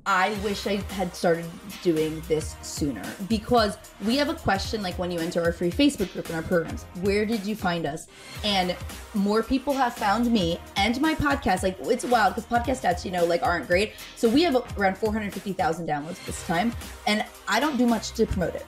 I wish I had started doing this sooner, because we have a question like when you enter our free Facebook group and our programs, where did you find us? And more people have found me and my podcast. Like, it's wild because podcast stats, like aren't great. So we have around 450,000 downloads this time, and I don't do much to promote it.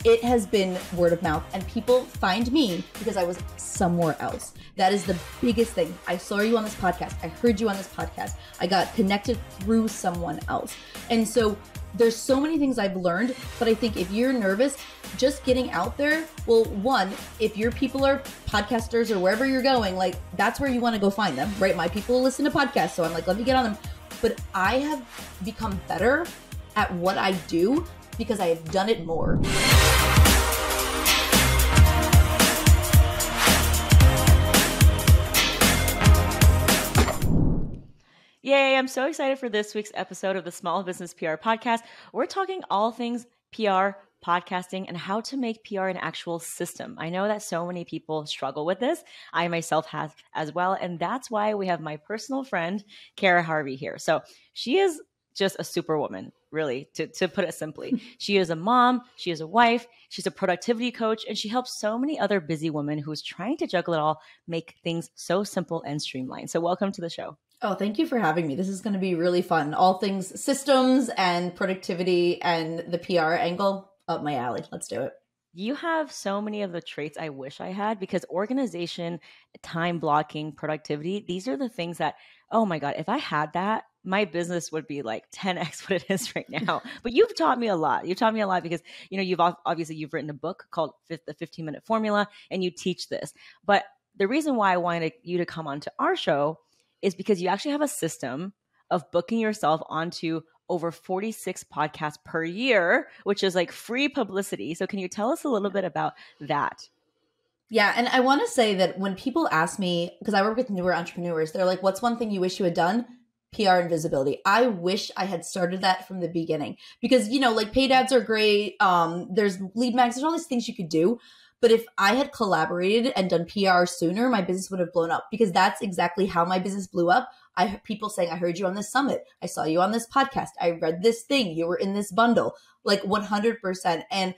It has been word of mouth, and people find me because I was somewhere else. That is the biggest thing. I saw you on this podcast. I heard you on this podcast. I got connected through someone else. And so there's so many things I've learned, but I think if you're nervous, just getting out there, well, one, if your people are podcasters or wherever you're going, like that's where you want to go find them, right? My people listen to podcasts, so I'm like, let me get on them. But I have become better at what I do because I have done it more. Yay, I'm so excited for this week's episode of the Small Business PR Podcast. We're talking all things PR, podcasting, and how to make PR an actual system. I know that so many people struggle with this. I myself have as well. And that's why we have my personal friend, Kara Harvey here. So she is just a superwoman, really, to put it simply. She is a mom, she is a wife, she's a productivity coach, and she helps so many other busy women who's trying to juggle it all, make things so simple and streamlined. So welcome to the show. Oh, thank you for having me. This is going to be really fun. All things systems and productivity and the PR angle up my alley. Let's do it. You have so many of the traits I wish I had, because organization, time blocking, productivity, these are the things that, oh my God, if I had that, my business would be like 10x what it is right now. But you've taught me a lot. You've taught me a lot because, you've written a book called The 15-Minute Formula, and you teach this. But the reason why I wanted you to come onto our show is because you actually have a system of booking yourself onto over 46 podcasts per year, which is like free publicity. So can you tell us a little bit about that? Yeah. And I want to say that when people ask me, because I work with newer entrepreneurs, they're like, what's one thing you wish you had done? PR and visibility. I wish I had started that from the beginning, because, like paid ads are great. There's lead mags, there's all these things you could do. But if I had collaborated and done PR sooner, my business would have blown up, because that's exactly how my business blew up. I heard people saying, I heard you on this summit. I saw you on this podcast. I read this thing. You were in this bundle, like 100%. And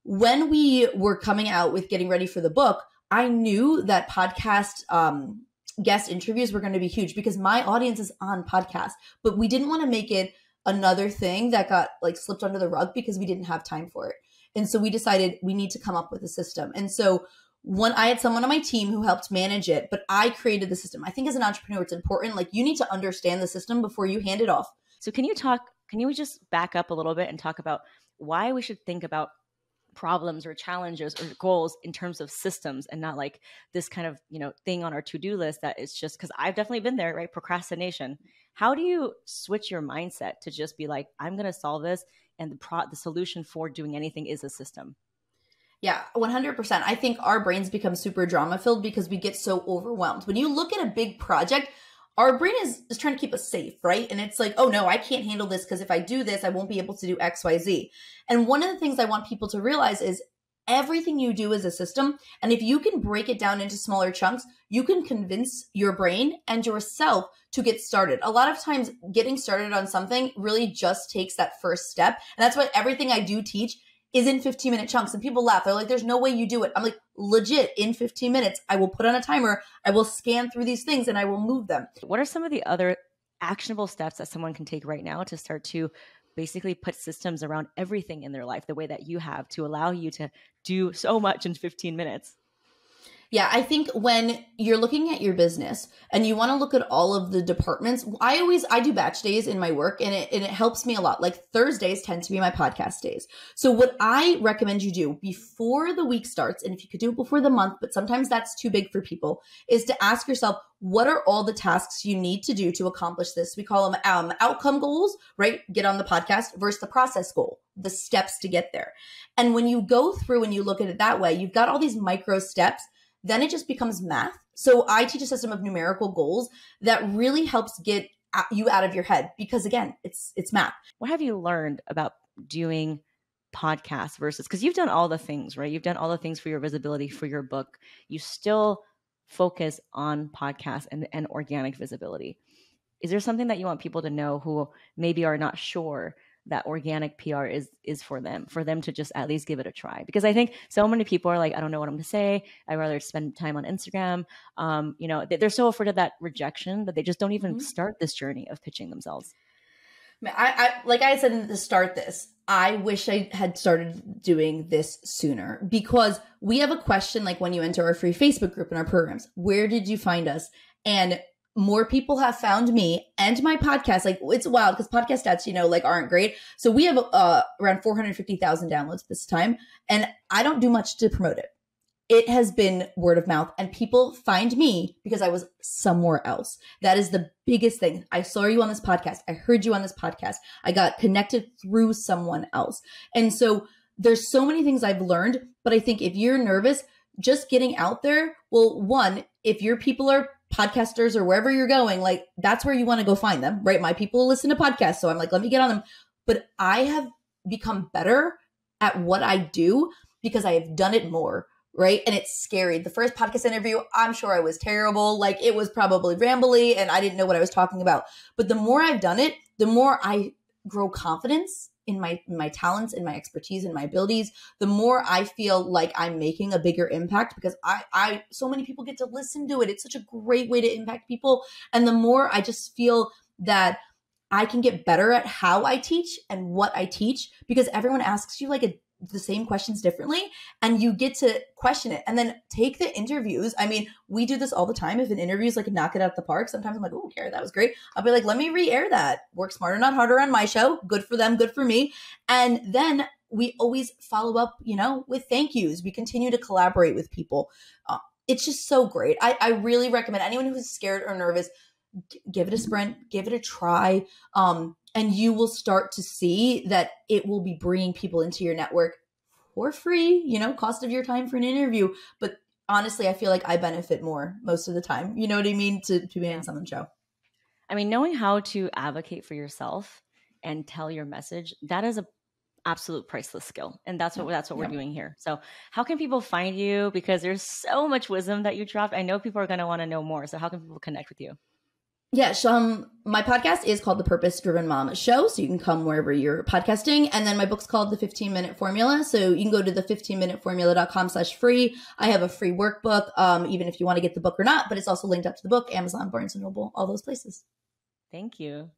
when we were coming out with getting ready for the book, I knew that podcast guest interviews were going to be huge, because my audience is on podcasts, but we didn't want to make it another thing that got like slipped under the rug because we didn't have time for it. And so we decided we need to come up with a system. And so when I had someone on my team who helped manage it, but I created the system. I think as an entrepreneur, it's important. Like, you need to understand the system before you hand it off. So can you just back up a little bit and talk about why we should think about problems or challenges or goals in terms of systems, and not like this kind of, thing on our to-do list that is just, because I've definitely been there, right? Procrastination. How do you switch your mindset to just be like, I'm going to solve this, and the solution for doing anything is a system? Yeah, 100%. I think our brains become super drama filled because we get so overwhelmed. When you look at a big project, our brain is trying to keep us safe, right? And it's like, oh no, I can't handle this because if I do this, I won't be able to do X, Y, Z. And one of the things I want people to realize is everything you do is a system. And if you can break it down into smaller chunks, you can convince your brain and yourself to get started. A lot of times getting started on something really just takes that first step. And that's why everything I do teach is in 15-minute chunks. And people laugh. They're like, there's no way you do it. I'm like, legit, in 15 minutes, I will put on a timer. I will scan through these things and I will move them. What are some of the other actionable steps that someone can take right now to start to basically put systems around everything in their life the way that you have, to allow you to do so much in 15 minutes? Yeah, I think when you're looking at your business and you want to look at all of the departments, I do batch days in my work, and it helps me a lot. Like Thursdays tend to be my podcast days. So what I recommend you do before the week starts, and if you could do it before the month, but sometimes that's too big for people, is to ask yourself, what are all the tasks you need to do to accomplish this? We call them outcome goals, right? Get on the podcast, versus the process goal, the steps to get there. And when you go through and you look at it that way, you've got all these micro steps. Then it just becomes math. So I teach a system of numerical goals that really helps get you out of your head, because again, it's math. What have you learned about doing podcasts versus, because you've done all the things, right? You've done all the things for your visibility, for your book. You still focus on podcasts and organic visibility. is there something that you want people to know who maybe are not sure that organic PR is for them to just at least give it a try? Because I think so many people are like, I don't know what I'm going to say. I'd rather spend time on Instagram. They're so afraid of that rejection that they just don't even start this journey of pitching themselves. I like I said to start this, I wish I had started doing this sooner, because we have a question like when you enter our free Facebook group in our programs, where did you find us? And more people have found me and my podcast. Like, it's wild because podcast stats, like aren't great. So we have around 450,000 downloads this time, and I don't do much to promote it. It has been word of mouth, and people find me because I was somewhere else. That is the biggest thing. I saw you on this podcast. I heard you on this podcast. I got connected through someone else. And so there's so many things I've learned, but I think if you're nervous, just getting out there, well, one, if your people are podcasters or wherever you're going, like that's where you want to go find them, right? My people listen to podcasts. So I'm like, let me get on them. But I have become better at what I do because I have done it more. Right. And it's scary. The first podcast interview, I'm sure I was terrible. Like it was probably rambly and I didn't know what I was talking about. But the more I've done it, the more I grow confidence in my talents, in my expertise, in my abilities, the more I feel like I'm making a bigger impact, because I so many people get to listen to it. It's such a great way to impact people. And the more I just feel that I can get better at how I teach and what I teach, because everyone asks you like the same questions differently, and you get to question it and then take the interviews. I mean, we do this all the time. If an interview is like knock it out the park, sometimes I'm like, oh, Kara, that was great. I'll be like, let me re-air that. Work smarter, not harder on my show. Good for them, good for me. And then we always follow up, with thank yous. We continue to collaborate with people. It's just so great. I really recommend anyone who's scared or nervous, give it a sprint, give it a try. And you will start to see that it will be bringing people into your network for free, cost of your time for an interview. But honestly, I feel like I benefit more most of the time. You know what I mean? To be on someone's show. I mean, knowing how to advocate for yourself and tell your message, that is a absolute priceless skill. And that's what we're doing here. So how can people find you? Because there's so much wisdom that you dropped. I know people are going to want to know more. So how can people connect with you? Yeah, my podcast is called The Purpose Driven Mom Show, so you can come wherever you're podcasting. And then my book's called The 15-Minute Formula, so you can go to the 15minuteformula.com/free. I have a free workbook, even if you want to get the book or not, but it's also linked up to the book, Amazon, Barnes & Noble, all those places. Thank you.